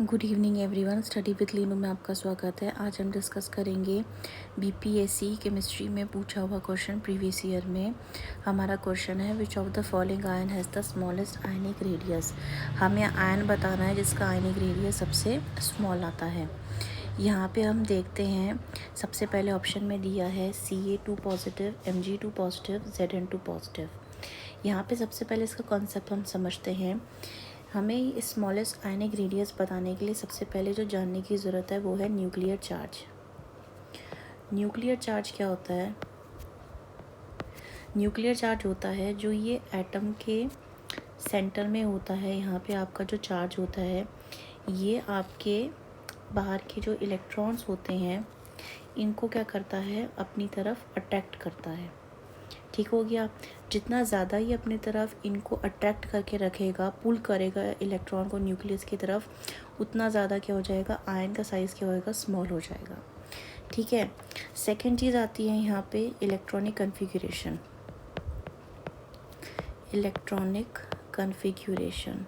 Good evening everyone. Study with Leenu में आपका स्वागत है। आज हम डिस्कस करेंगे बीपीएससी केमिस्ट्री में पूछा हुआ क्वेश्चन प्रीवियस ईयर में। हमारा क्वेश्चन है which of the following ion has the smallest ionic radius. हमें आयन बताना है जिसका आयनिक रेडियस सबसे स्मॉल आता है। यहाँ पे हम देखते हैं, सबसे पहले ऑप्शन में दिया है Ca2 positive, Mg2 positive, Zn2 positive. यहाँ पे सबसे पहले इसका कॉन्सेप्ट हम समझते हैं। हमें स्मॉलेस्ट आयनिक रेडियस बताने के लिए सबसे पहले जो जानने की ज़रूरत है वो है न्यूक्लियर चार्ज। न्यूक्लियर चार्ज क्या होता है? न्यूक्लियर चार्ज होता है जो ये एटम के सेंटर में होता है। यहाँ पे आपका जो चार्ज होता है ये आपके बाहर के जो इलेक्ट्रॉन्स होते हैं इनको क्या करता है, अपनी तरफ अट्रैक्ट करता है। ठीक हो गया। जितना ज़्यादा ही अपनी तरफ इनको अट्रैक्ट करके रखेगा, पुल करेगा इलेक्ट्रॉन को न्यूक्लियस की तरफ, उतना ज़्यादा क्या हो जाएगा, आयन का साइज़ क्या होएगा, स्मॉल हो जाएगा। ठीक है। सेकेंड चीज़ आती है यहाँ पे इलेक्ट्रॉनिक कन्फिग्यूरेशन। इलेक्ट्रॉनिक कन्फिग्यूरेशन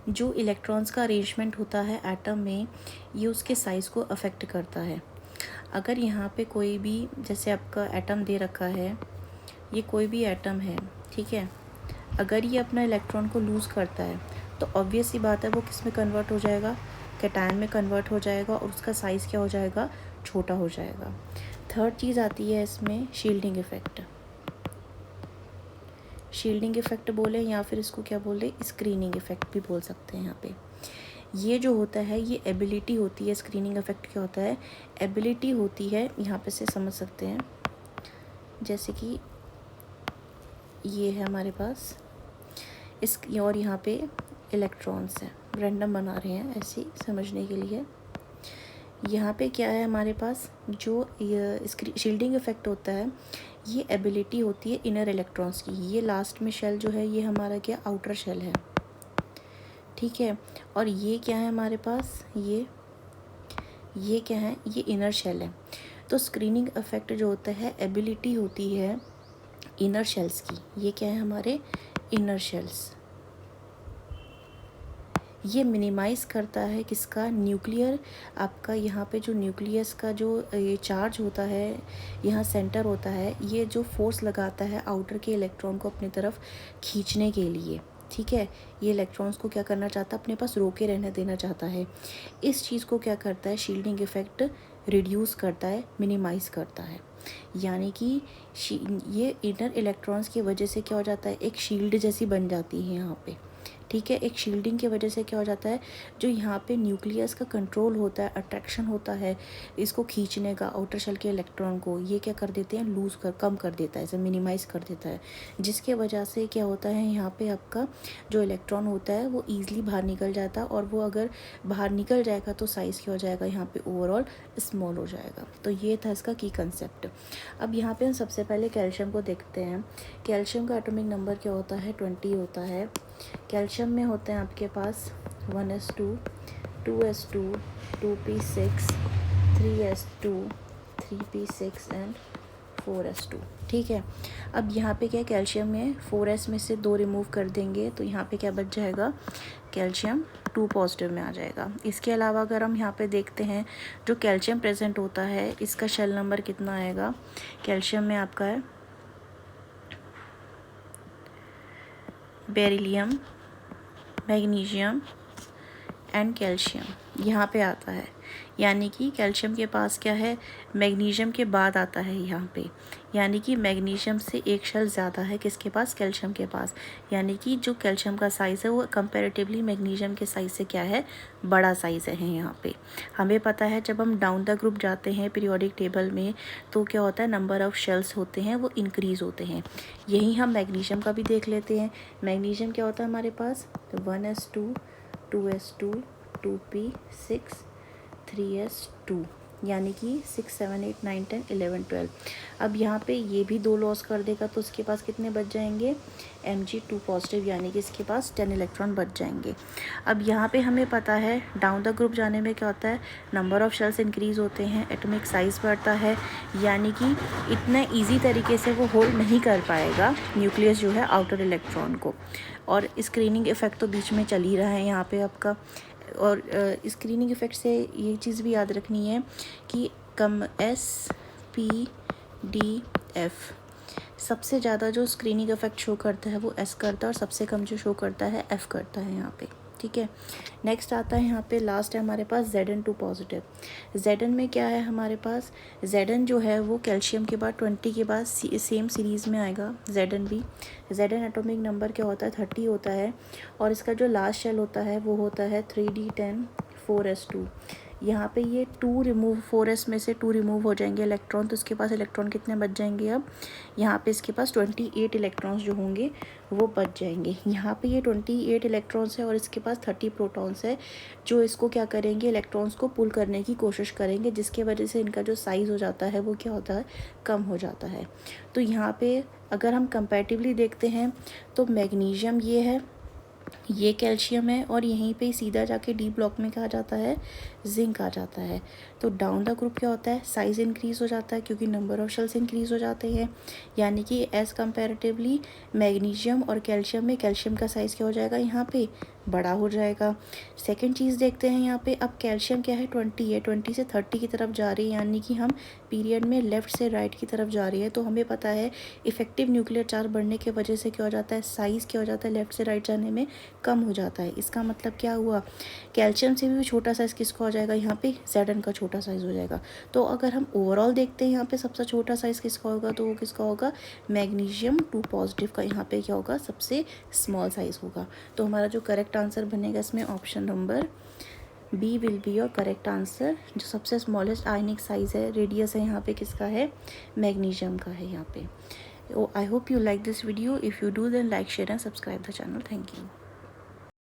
जो इलेक्ट्रॉन्स का अरेंजमेंट होता है एटम में, ये उसके साइज़ को अफेक्ट करता है। अगर यहाँ पे कोई भी, जैसे आपका एटम दे रखा है, ये कोई भी एटम है, ठीक है, अगर ये अपना इलेक्ट्रॉन को लूज़ करता है तो ऑब्वियस सी बात है वो किस में कन्वर्ट हो जाएगा, कैटायन में कन्वर्ट हो जाएगा और उसका साइज़ क्या हो जाएगा, छोटा हो जाएगा। थर्ड चीज़ आती है इसमें शील्डिंग इफ़ेक्ट। शील्डिंग इफ़ेक्ट बोले या फिर इसको क्या बोले, स्क्रीनिंग इफ़ेक्ट भी बोल सकते हैं। यहाँ पे ये जो होता है ये एबिलिटी होती है। स्क्रीनिंग इफ़ेक्ट क्या होता है, एबिलिटी होती है। यहाँ पे से समझ सकते हैं, जैसे कि ये है हमारे पास इस, और यहाँ पे इलेक्ट्रॉन्स हैं, रैंडम बना रहे हैं ऐसे समझने के लिए। यहाँ पे क्या है हमारे पास, जो शील्डिंग इफ़ेक्ट होता है ये एबिलिटी होती है इनर इलेक्ट्रॉन्स की। ये लास्ट में शेल जो है ये हमारा क्या, आउटर शेल है, ठीक है। और ये क्या है हमारे पास, ये क्या है, ये इनर शेल है। तो स्क्रीनिंग इफेक्ट जो होता है एबिलिटी होती है इनर शेल्स की। ये क्या है हमारे इनर शेल्स। ये मिनिमाइज़ करता है किसका, न्यूक्लियर, आपका यहाँ पे जो न्यूक्लियस का जो ये चार्ज होता है, यहाँ सेंटर होता है, ये जो फोर्स लगाता है आउटर के इलेक्ट्रॉन को अपनी तरफ खींचने के लिए, ठीक है। ये इलेक्ट्रॉन्स को क्या करना चाहता है, अपने पास रोके रहने देना चाहता है। इस चीज़ को क्या करता है, शील्डिंग इफ़ेक्ट रिड्यूस करता है, मिनिमाइज़ करता है। यानी कि ये इनर इलेक्ट्रॉन्स की वजह से क्या हो जाता है, एक शील्ड जैसी बन जाती है यहाँ पे, ठीक है। एक शील्डिंग की वजह से क्या हो जाता है, जो यहाँ पे न्यूक्लियस का कंट्रोल होता है, अट्रैक्शन होता है इसको खींचने का आउटर शेल के इलेक्ट्रॉन को, ये क्या कर देते हैं, लूज़ कर, कम कर देता है, इसे मिनिमाइज़ कर देता है। जिसके वजह से क्या होता है, यहाँ पे आपका जो इलेक्ट्रॉन होता है वो ईज़िली बाहर निकल जाता है, और वो अगर बाहर निकल जाएगा तो साइज़ क्या हो जाएगा, यहाँ पे ओवरऑल स्मॉल हो जाएगा। तो ये था इसका की कंसेप्ट। अब यहाँ पे हम सबसे पहले कैल्शियम को देखते हैं। कैल्शियम का एटॉमिक नंबर क्या होता है, 20 होता है। कैल्शियम में होते हैं आपके पास 1s2, 2s2, 2p6, 3s2, 3p6 and 4s2, ठीक है। अब यहाँ पे क्या, कैल्शियम में 4s में से 2 रिमूव कर देंगे तो यहाँ पे क्या बच जाएगा, कैल्शियम 2 पॉजिटिव में आ जाएगा। इसके अलावा अगर हम यहाँ पे देखते हैं जो कैल्शियम प्रेजेंट होता है इसका शेल नंबर कितना आएगा, कैल्शियम में आपका है बेरिलियम, मैग्नीशियम एंड कैल्शियम, यहाँ पे आता है। यानी कि कैल्शियम के पास क्या है, मैग्नीशियम के बाद आता है यहाँ पे। यानी कि मैग्नीशियम से एक शेल ज़्यादा है किसके पास, कैल्शियम के पास। यानी कि जो कैल्शियम का साइज़ है वो कंपैरेटिवली मैग्नीशियम के साइज़ से क्या है, बड़ा साइज़ है यहाँ पे। हमें पता है जब हम डाउन द ग्रुप जाते हैं पीरियोडिक टेबल में तो क्या होता है, नंबर ऑफ़ शेल्स होते हैं वो इंक्रीज़ होते हैं। यही हम मैग्नीशियम का भी देख लेते हैं। मैग्नीशियम क्या होता है हमारे पास, 1s2, 2s2, 2p6, 3s2, यानी कि 6, 7, 8, 9, 10, 11, 12। अब यहाँ पे ये भी 2 लॉस कर देगा तो उसके पास कितने बच जाएंगे, Mg2 पॉजिटिव, यानी कि इसके पास 10 इलेक्ट्रॉन बच जाएंगे। अब यहाँ पे हमें पता है डाउन द ग्रुप जाने में क्या होता है, नंबर ऑफ़ शेल्स इंक्रीज़ होते हैं, एटॉमिक साइज़ बढ़ता है, यानी कि इतना ईजी तरीके से वो होल्ड नहीं कर पाएगा न्यूक्लियस जो है आउटर इलेक्ट्रॉन को। और स्क्रीनिंग इफ़ेक्ट तो बीच में चल ही रहा है यहाँ पे आपका। और स्क्रीनिंग इफ़ेक्ट से ये चीज़ भी याद रखनी है कि कम SPDF सबसे ज़्यादा जो स्क्रीनिंग इफ़ेक्ट शो करता है वो S करता है, और सबसे कम जो शो करता है F करता है यहाँ पे, ठीक है। नेक्स्ट आता है यहाँ पे, लास्ट है हमारे पास Zn2 पॉजिटिव। Zn में क्या है हमारे पास, Zn जो है वो कैल्शियम के बाद 20 के बाद सेम सीरीज़ में आएगा Zn भी। Zn एटॉमिक नंबर क्या होता है, 30 होता है, और इसका जो लास्ट शेल होता है वो होता है 3d10 4s2। यहाँ पे ये 2 रिमूव, 4s में से 2 रिमूव हो जाएंगे इलेक्ट्रॉन, तो इसके पास इलेक्ट्रॉन कितने बच जाएंगे, अब यहाँ पे इसके पास 28 इलेक्ट्रॉन्स जो होंगे वो बच जाएंगे। यहाँ पे ये 28 इलेक्ट्रॉन्स है और इसके पास 30 प्रोटॉन्स है, जो इसको क्या करेंगे, इलेक्ट्रॉन्स को पुल करने की कोशिश करेंगे, जिसके वजह से इनका जो साइज़ हो जाता है वो क्या होता है, कम हो जाता है। तो यहाँ पे अगर हम कंपैरेटिवली देखते हैं तो मैग्नीशियम ये है, ये कैल्शियम है, और यहीं पे सीधा जाके डी ब्लॉक में कहा जाता है, जिंक आ जाता है। तो डाउन द ग्रुप क्या होता है, साइज़ इंक्रीज़ हो जाता है क्योंकि नंबर ऑफ शेल्स इंक्रीज़ हो जाते हैं, यानी कि एज़ कंपैरेटिवली मैग्नीशियम और कैल्शियम में कैल्शियम का साइज़ क्या हो जाएगा, यहाँ पे बड़ा हो जाएगा। सेकंड चीज़ देखते हैं यहाँ पे, अब कैल्शियम क्या है, 20 है, 20 से 30 की तरफ जा रही है, यानी कि हम पीरियड में लेफ़्ट से राइट की तरफ जा रही है। तो हमें पता है इफ़ेक्टिव न्यूक्लियर चार्ज बढ़ने की वजह से क्या हो जाता है, साइज़ क्या हो जाता है, लेफ़्ट से राइट जाने में कम हो जाता है। इसका मतलब क्या हुआ, कैल्शियम से भी छोटा साइज़ किसका हो जाएगा, यहाँ पे Zn का छोटा साइज़ हो जाएगा। तो अगर हम ओवरऑल देखते हैं यहाँ पे सबसे छोटा साइज़ किसका होगा, तो वो किसका होगा, मैग्नीशियम 2 पॉजिटिव का यहाँ पे क्या होगा, सबसे स्मॉल साइज़ होगा। तो हमारा जो करेक्ट आंसर बनेगा इसमें option number B will be your correct answer. जो सबसे स्मॉलेस्ट आयनिक साइज़ है, रेडियस है, यहाँ पे किसका है, मैग्नीशियम का है यहाँ पे। I hope you like this video. If you do then like, share and subscribe the channel. Thank you.